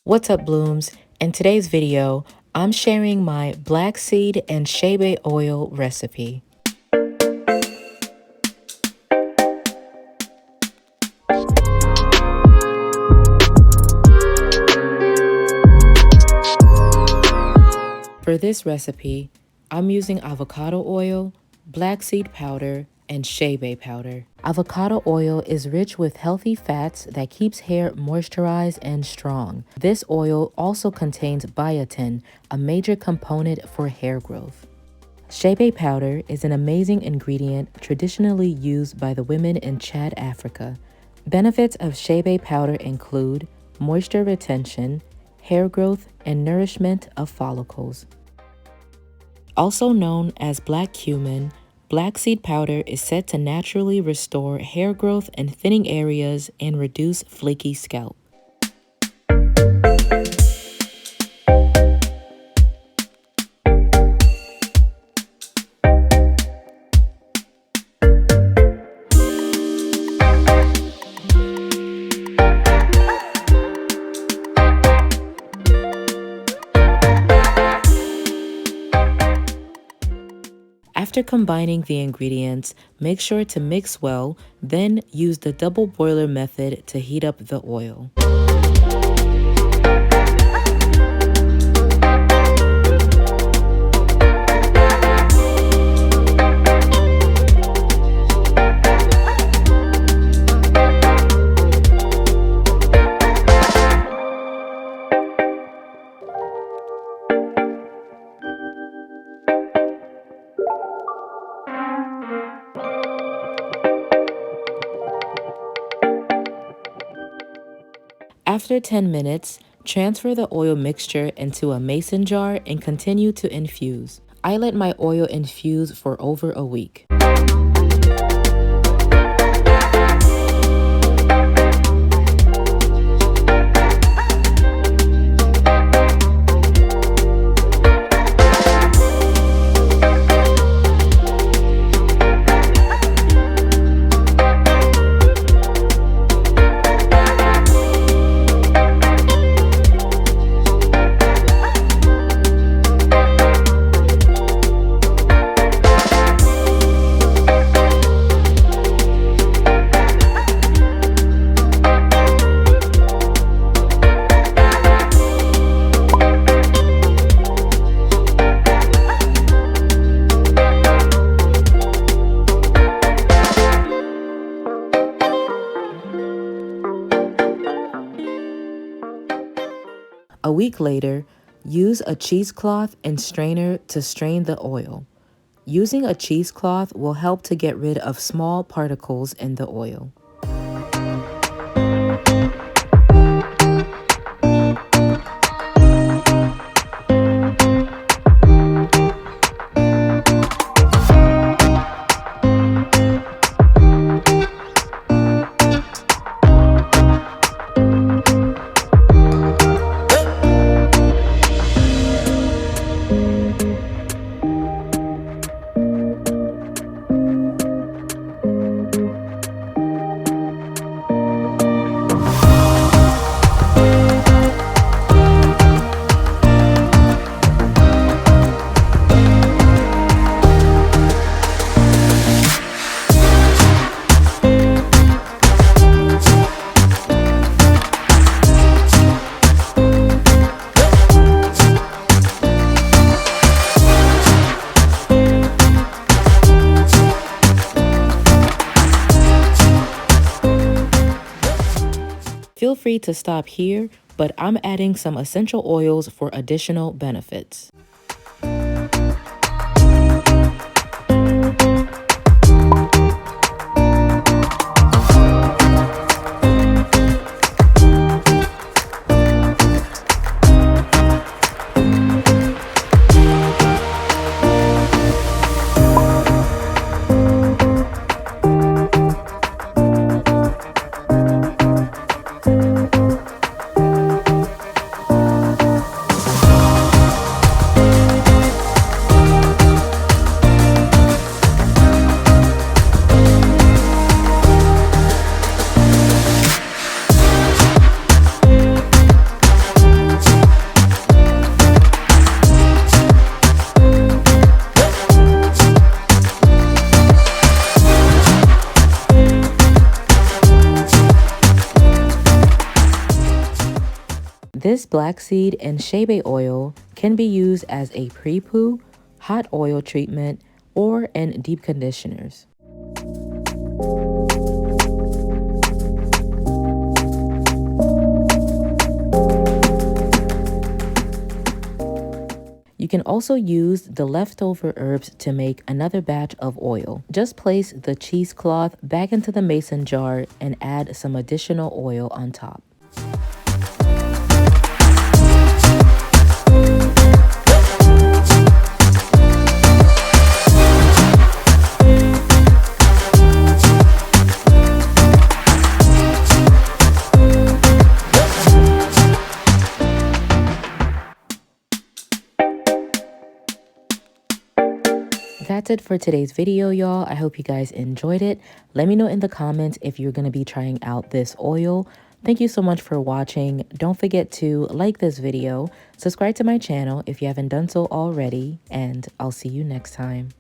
What's up, Blooms? In today's video, I'm sharing my Black Seed and Chebe oil recipe. For this recipe, I'm using avocado oil, black seed powder, and Chebe powder. Avocado oil is rich with healthy fats that keeps hair moisturized and strong. This oil also contains biotin, a major component for hair growth. Chebe powder is an amazing ingredient traditionally used by the women in Chad, Africa. Benefits of Chebe powder include moisture retention, hair growth, and nourishment of follicles. Also known as black cumin, black seed powder is said to naturally restore hair growth in thinning areas and reduce flaky scalp. After combining the ingredients, make sure to mix well, then use the double boiler method to heat up the oil. After 10 minutes, transfer the oil mixture into a mason jar and continue to infuse. I let my oil infuse for over a week. A week later, use a cheesecloth and strainer to strain the oil. Using a cheesecloth will help to get rid of small particles in the oil. Feel free to stop here, but I'm adding some essential oils for additional benefits. This black seed and Chebe oil can be used as a pre-poo, hot oil treatment, or in deep conditioners. You can also use the leftover herbs to make another batch of oil. Just place the cheesecloth back into the mason jar and add some additional oil on top. That's it for today's video, y'all. I hope you guys enjoyed it. Let me know in the comments if you're going to be trying out this oil. Thank you so much for watching. Don't forget to like this video, subscribe to my channel if you haven't done so already, and I'll see you next time.